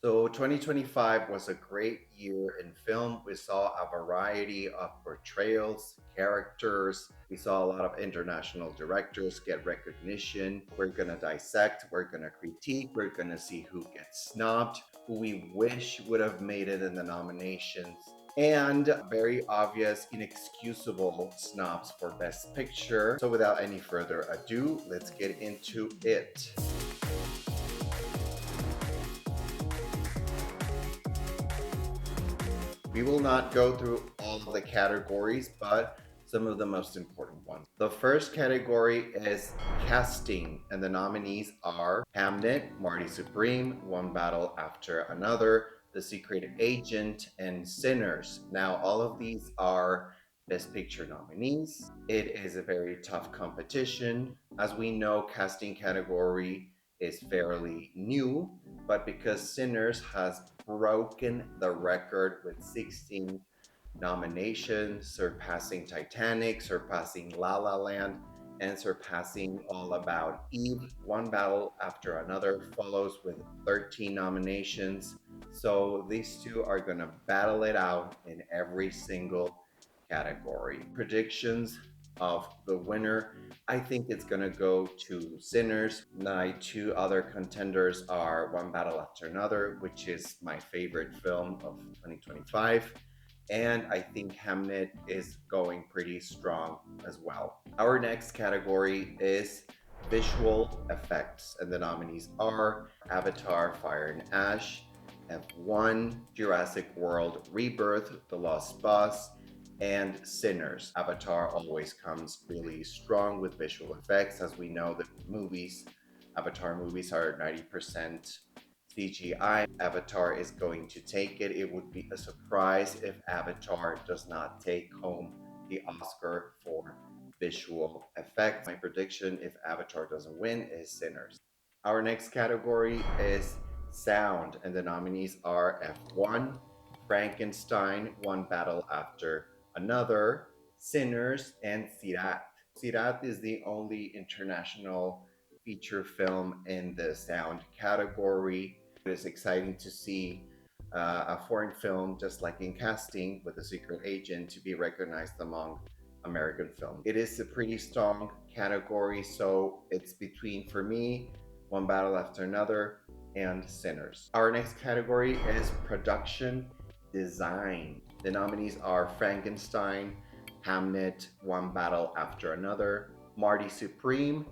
So 2025 was a great year in film. We saw a variety of portrayals, characters. We saw a lot of international directors get recognition. We're going to dissect, we're going to critique, we're going to see who gets snubbed, who we wish would have made it in the nominations, and very obvious, inexcusable snubs for Best Picture. So without any further ado, let's get into it. We will not go through all of the categories, but some of the most important ones. The first category is casting, and the nominees are Hamnet, Marty Supreme, One Battle After Another, The Secret Agent, and Sinners. Now, all of these are Best Picture nominees. It is a very tough competition. As we know, casting category is fairly new, but because Sinners has broken the record with 16 nominations, surpassing Titanic, surpassing La La Land, and surpassing All About Eve. One Battle After Another follows with 13 nominations. So these two are going to battle it out in every single category. Predictions of the winner, I think it's going to go to Sinners. My two other contenders are One Battle After Another, which is my favorite film of 2025. And I think Hamnet is going pretty strong as well. Our next category is visual effects, and the nominees are Avatar Fire and Ash, F1, Jurassic World Rebirth, The Lost Bus, and Sinners. Avatar always comes really strong with visual effects. As we know, the Avatar movies are 90% CGI. Avatar is going to take it. It would be a surprise if Avatar does not take home the Oscar for visual effects. My prediction, if Avatar doesn't win, is Sinners. Our next category is sound, and the nominees are F1, Frankenstein, One Battle After Another, Sinners, and Sirat. Sirat is the only international feature film in the sound category. It is exciting to see a foreign film, just like in casting with The Secret Agent, to be recognized among American films. It is a pretty strong category, so it's between, for me, One Battle After Another and Sinners. Our next category is production design. The nominees are Frankenstein, Hamnet, One Battle After Another, Marty Supreme,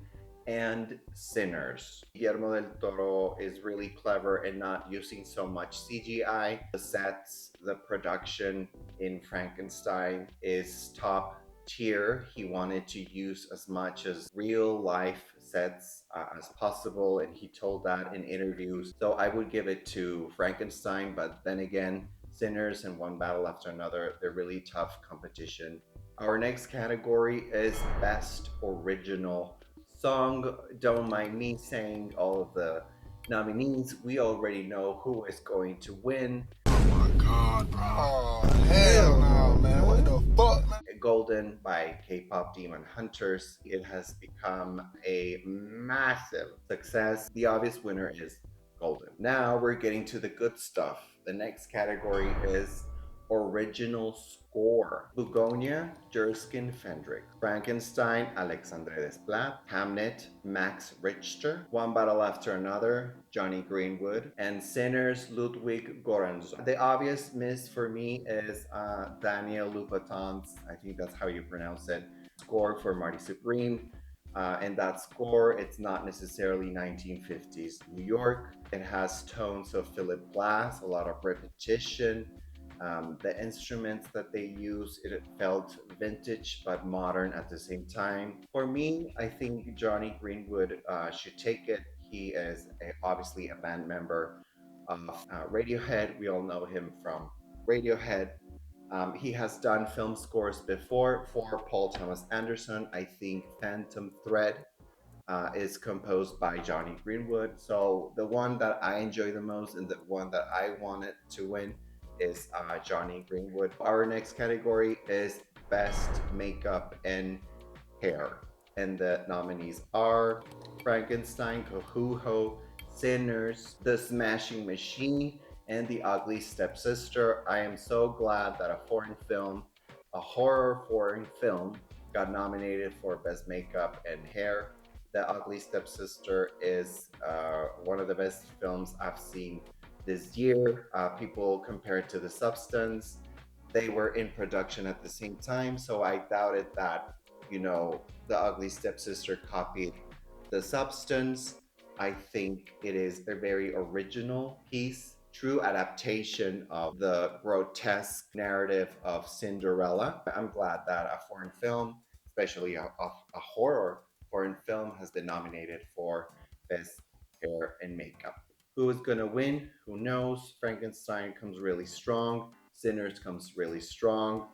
and Sinners. Guillermo del Toro is really clever in not using so much CGI. The sets, the production in Frankenstein is top tier. He wanted to use as much as real life sets as possible, and he told that in interviews. So I would give it to Frankenstein, but then again, Sinners and One Battle After Another, they're really tough competition. Our next category is Best Original Song. Don't mind me saying all of the nominees. We already know who is going to win. Oh my god, bro. Oh, hell no, man. What the fuck, man? Golden by K-pop Demon Hunters. It has become a massive success. The obvious winner is Golden. Now we're getting to the good stuff. The next category is Original Score. Lugonia, Jerskin Fendrick. Frankenstein, Alexandre Desplat. Hamnet, Max Richter. One Battle After Another, Johnny Greenwood. And Sinners, Ludwig Göransson. The obvious miss for me is Daniel Louboutin's, I think that's how you pronounce it, score for Marty Supreme. And that score, it's not necessarily 1950s New York. It has tones of Philip Glass, a lot of repetition. The instruments that they use, it felt vintage but modern at the same time. For me, I think Johnny Greenwood should take it. He is obviously a band member of Radiohead. We all know him from Radiohead. He has done film scores before for Paul Thomas Anderson. I think Phantom Thread is composed by Johnny Greenwood. So the one that I enjoy the most and the one that I wanted to win is Johnny Greenwood. Our next category is Best Makeup and Hair. And the nominees are Frankenstein, Kohuho, Sinners, The Smashing Machine, and The Ugly Stepsister. I am so glad that a foreign film, a horror foreign film, got nominated for Best Makeup and Hair. The Ugly Stepsister is one of the best films I've seen this year. People compare it to The Substance. They were in production at the same time, so I doubted that, The Ugly Stepsister copied The Substance. I think it is a very original piece, true adaptation of the grotesque narrative of Cinderella. I'm glad that a foreign film, especially a horror foreign film, has been nominated for Best Hair and Makeup. Who is going to win? Who knows? Frankenstein comes really strong. Sinners comes really strong.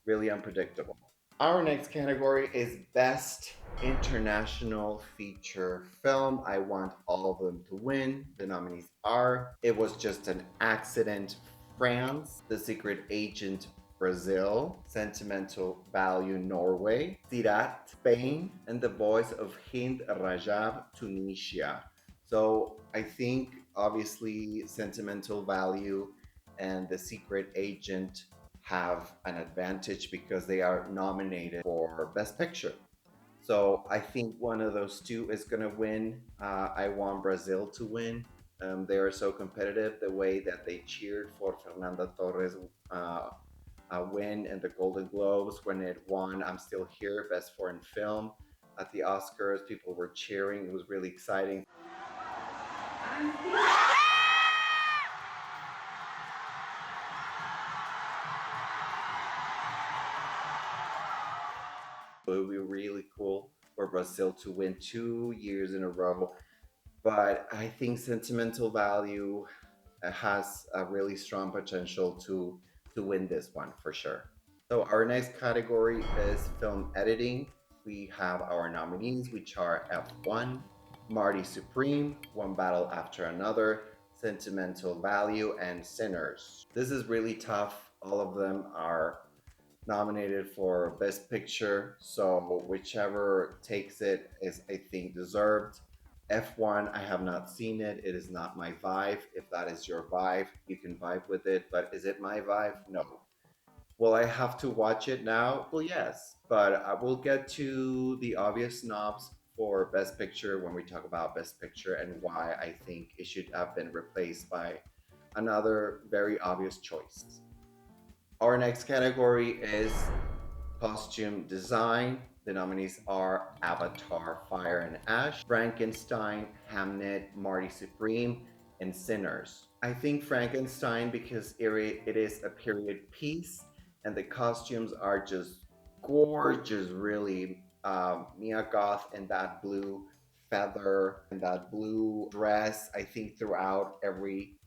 Really unpredictable. Our next category is Best International Feature Film. I want all of them to win. The nominees are It Was Just an Accident, France, The Secret Agent, Brazil, Sentimental Value, Norway, Sirat, Spain, and The Voice of Hind Rajab, Tunisia. So I think obviously Sentimental Value and The Secret Agent have an advantage because they are nominated for Best Picture. So I think one of those two is going to win. I want Brazil to win. They are so competitive. The way that they cheered for Fernanda Torres win in the Golden Globes when it won I'm Still Here, Best Foreign Film. At the Oscars, people were cheering. It was really exciting. It would be really cool for Brazil to win 2 years in a row. But I think Sentimental Value has a really strong potential to win this one for sure. So our next category is film editing. We have our nominees, which are F1, Marty Supreme, One Battle After Another, Sentimental Value, and Sinners. This is really tough. All of them are nominated for Best Picture, so whichever takes it is, I think, deserved. F1, I have not seen it. It is not my vibe. If that is your vibe, you can vibe with it. But is it my vibe? No. Will I have to watch it now? Well, yes. But I will get to the obvious snobs for Best Picture when we talk about Best Picture and why I think it should have been replaced by another very obvious choice. Our next category is costume design. The nominees are Avatar, Fire and Ash, Frankenstein, Hamnet, Marty Supreme, and Sinners. I think Frankenstein because it is a period piece and the costumes are just gorgeous, really. Mia Goth in that blue feather and that blue dress, I think throughout every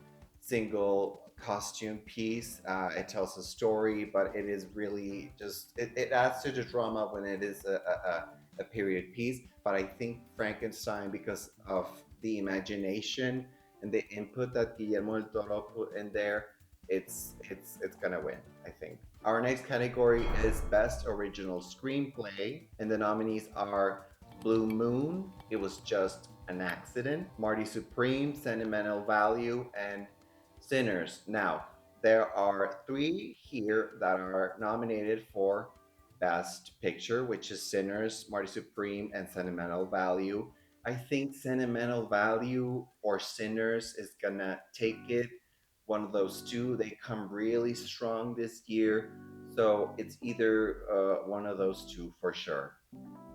single costume piece. It tells a story, but it is really just it adds to the drama when it is a period piece. But I think Frankenstein, because of the imagination and the input that Guillermo del Toro put in there, it's gonna win. I think. Our next category is Best Original Screenplay, and the nominees are Blue Moon, It Was Just an Accident, Marty Supreme, Sentimental Value, and Sinners. Now, there are three here that are nominated for Best Picture, which is Sinners, Marty Supreme, and Sentimental Value. I think Sentimental Value or Sinners is gonna take it. One of those two. They come really strong this year. So it's either one of those two for sure.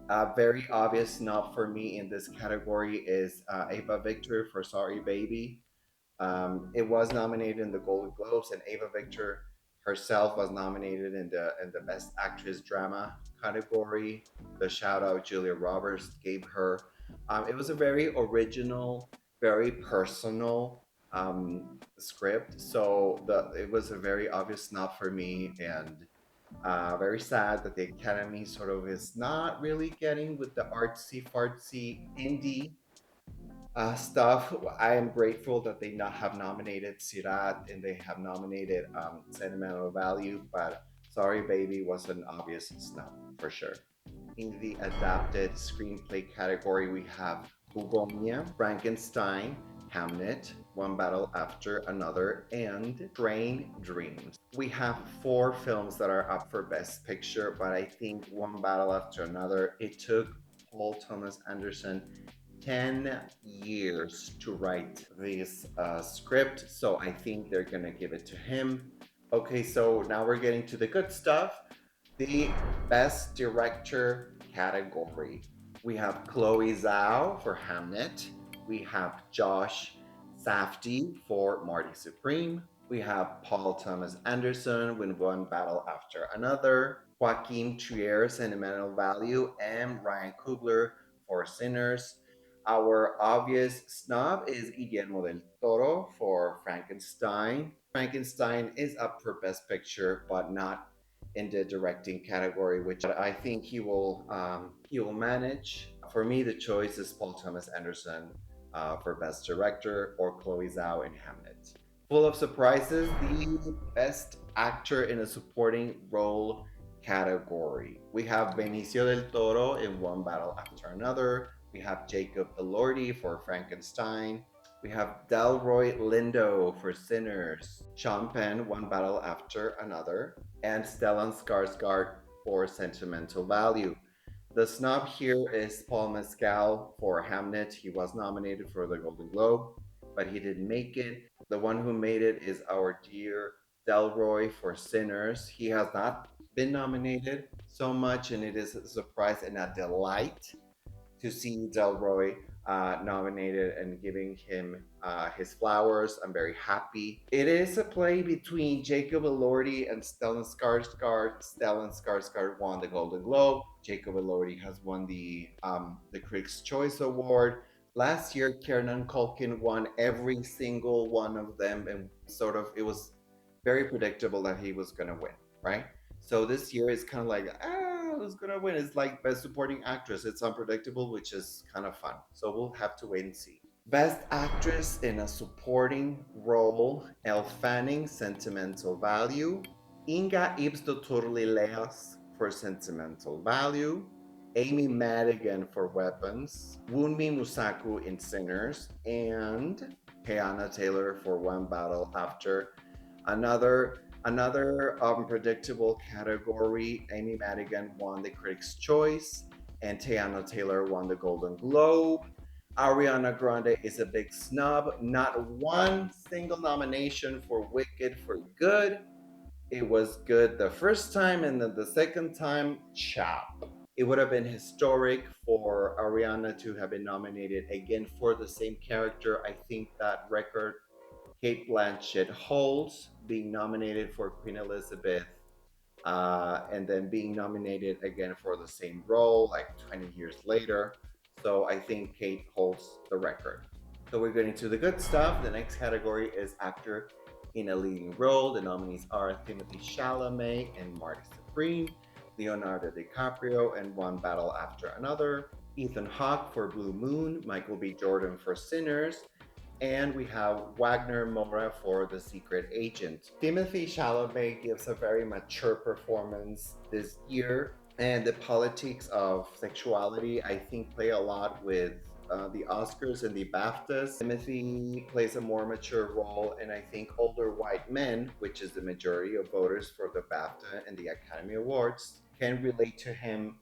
A very obvious snub for me in this category is Ava Victor for Sorry Baby. It was nominated in the Golden Globes, and Ava Victor herself was nominated in the Best Actress Drama category. The shout out Julia Roberts gave her. It was a very original, very personal script, so it was a very obvious snub for me, and very sad that the Academy sort of is not really getting with the artsy fartsy indie stuff. I am grateful that they not have nominated Sirat and they have nominated Sentimental Value, but Sorry Baby was an obvious snub for sure. In the adapted screenplay category, we have Ugomia, Frankenstein, Hamnet, One Battle After Another, and Train Dreams. We have four films that are up for Best Picture, but I think One Battle After Another, it took Paul Thomas Anderson 10 years to write this script, so I think they're gonna give it to him. Okay, so now we're getting to the good stuff. The Best Director category. We have Chloe Zhao for Hamnet. We have Josh Safdie for Marty Supreme. We have Paul Thomas Anderson with One Battle After Another. Joaquin Trier, Sentimental Value, and Ryan Coogler for Sinners. Our obvious snub is Guillermo del Toro for Frankenstein. Frankenstein is up for Best Picture, but not in the directing category, which I think he will manage. For me, the choice is Paul Thomas Anderson for Best Director or Chloe Zhao in Hamnet. Full of surprises, the Best Actor in a Supporting Role category. We have Benicio del Toro in One Battle After Another. We have Jacob Elordi for Frankenstein. We have Delroy Lindo for Sinners. Sean Penn, One Battle After Another. And Stellan Skarsgård for Sentimental Value. The snub here is Paul Mescal for Hamnet. He was nominated for the Golden Globe, but he didn't make it. The one who made it is our dear Delroy for Sinners. He has not been nominated so much, and it is a surprise and a delight to see Delroy nominated and giving him his flowers. I'm very happy. It is a play between Jacob Elordi and Stellan Skarsgård. Stellan Skarsgård won the Golden Globe. Jacob Elordi has won the Critics' Choice Award. Last year, Kieran Culkin won every single one of them, and sort of it was very predictable that he was going to win, right? So this year is kind of like, who's gonna win? It's like Best Supporting Actress. It's unpredictable, which is kind of fun. So we'll have to wait and see. Best Actress in a Supporting Role: Elle Fanning, Sentimental Value. Inga Ibs for Sentimental Value. Amy Madigan for Weapons. Wunmi Musaku in Sinners. And Hannah Taylor for One Battle After Another. Another unpredictable category, Amy Madigan won the Critics' Choice, and Teyana Taylor won the Golden Globe. Ariana Grande is a big snub. Not one single nomination for Wicked for Good. It was good the first time, and then the second time, chop. It would have been historic for Ariana to have been nominated again for the same character. I think that record Kate Blanchett holds, being nominated for Queen Elizabeth, and then being nominated again for the same role like 20 years later. So I think Kate holds the record. So we're getting to the good stuff. The next category is actor in a leading role. The nominees are Timothy Chalamet and Marty Supreme, Leonardo DiCaprio and One Battle After Another, Ethan Hawke for Blue Moon, Michael B. Jordan for Sinners, and we have Wagner Moura for The Secret Agent. Timothy Chalamet gives a very mature performance this year, and the politics of sexuality, I think, play a lot with the Oscars and the BAFTAs. Timothy plays a more mature role, and I think older white men, which is the majority of voters for the BAFTA and the Academy Awards, can relate to him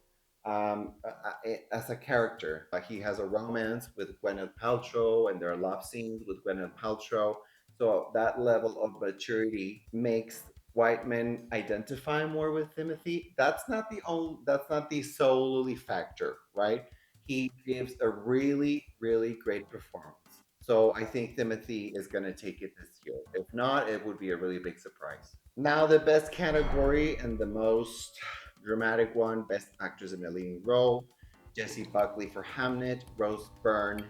as a character. He has a romance with Gwyneth Paltrow, and there are love scenes with Gwyneth Paltrow. So that level of maturity makes white men identify more with Timothy. That's not the solely factor, right? He gives a really, really great performance. So I think Timothy is going to take it this year. If not, it would be a really big surprise. Now, the best category and the most dramatic one, Best Actress in a Leading Role. Jessie Buckley for Hamnet, Rose Byrne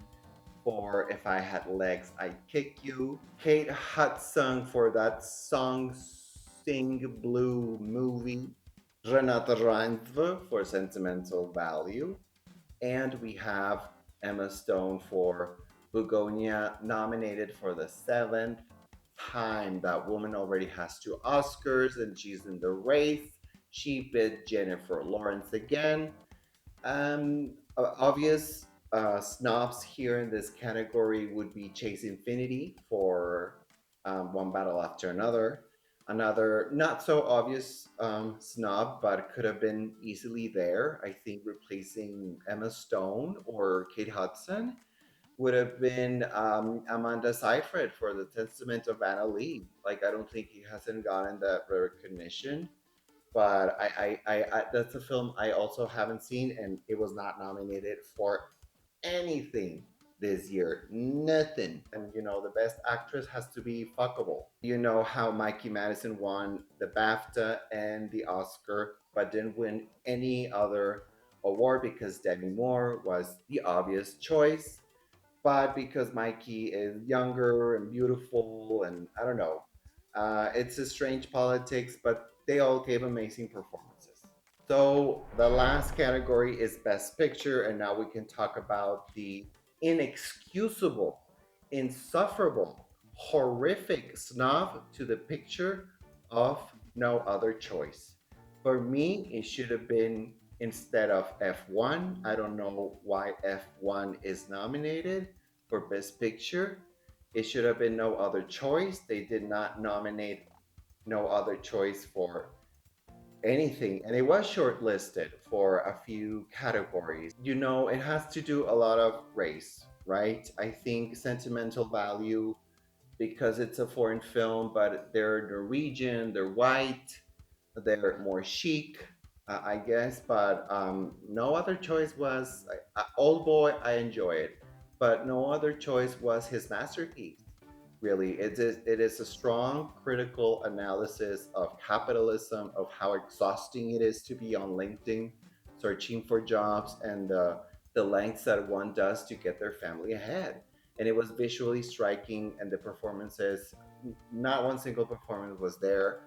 for If I Had Legs, I'd Kick You, Kate Hudson for that song Sing Blue movie, Renate Reinsve for Sentimental Value, and we have Emma Stone for Begonia, nominated for the seventh time. That woman already has two Oscars and she's in the race. She bit Jennifer Lawrence again. Obvious snobs here in this category would be Chase Infinity for One Battle After Another. Another not so obvious snub, but could have been easily there. I think replacing Emma Stone or Kate Hudson would have been Amanda Seyfried for The Testament of Anna Lee. Like, I don't think he hasn't gotten that recognition, but that's a film I also haven't seen, and it was not nominated for anything this year. Nothing. And the best actress has to be fuckable. You know how Mikey Madison won the BAFTA and the Oscar, but didn't win any other award because Demi Moore was the obvious choice. But because Mikey is younger and beautiful, and I don't know, it's a strange politics, but they all gave amazing performances. So the last category is Best Picture, and now we can talk about the inexcusable, insufferable, horrific snob to the picture of No Other Choice. For me, it should have been instead of F1. I don't know why F1 is nominated for Best Picture. It should have been No Other Choice. They did not nominate No Other Choice for anything, and it was shortlisted for a few categories. It has to do a lot of race, right? I think sentimental value, because it's a foreign film, but they're Norwegian, they're white, they're more chic, I guess. But No Other Choice was Old Boy. I enjoy it, but No Other Choice was his masterpiece. Really, it is a strong critical analysis of capitalism, of how exhausting it is to be on LinkedIn searching for jobs, and the lengths that one does to get their family ahead. And it was visually striking, and the performances, not one single performance was there.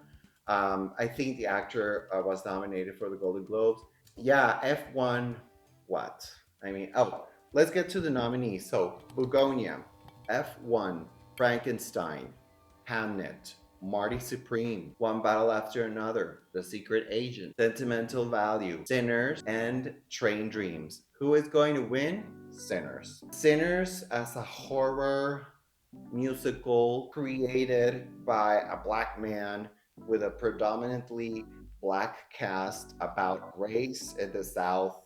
I think the actor was nominated for the Golden Globes. Yeah, F1, what? I mean, oh, let's get to the nominees. So, Bugonia, F1, Frankenstein, Hamnet, Marty Supreme, One Battle After Another, The Secret Agent, Sentimental Value, Sinners, and Train Dreams. Who is going to win? Sinners. Sinners as a horror musical created by a black man with a predominantly black cast about race in the South.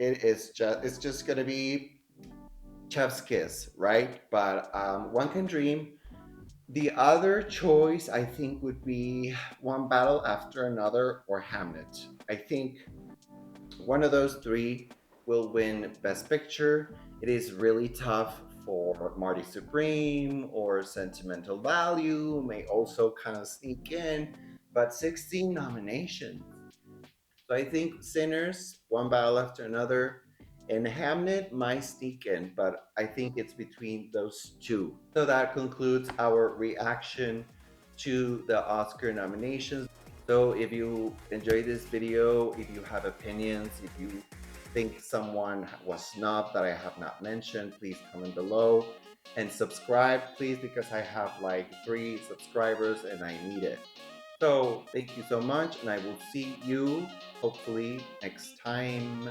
It's just gonna be chef's kiss, right? But one can dream. The other choice, I think, would be One Battle After Another or Hamnet. I think one of those three will win Best Picture. It is really tough for Marty Supreme, or Sentimental Value may also kind of sneak in, but 16 nominations. So I think Sinners, One Battle After Another, and Hamnet might sneak in, but I think it's between those two. So that concludes our reaction to the Oscar nominations. So if you enjoyed this video, if you have opinions, if you think someone was snubbed that I have not mentioned, please comment below and subscribe, please, because I have like 3 subscribers and I need it. So thank you so much, and I will see you hopefully next time.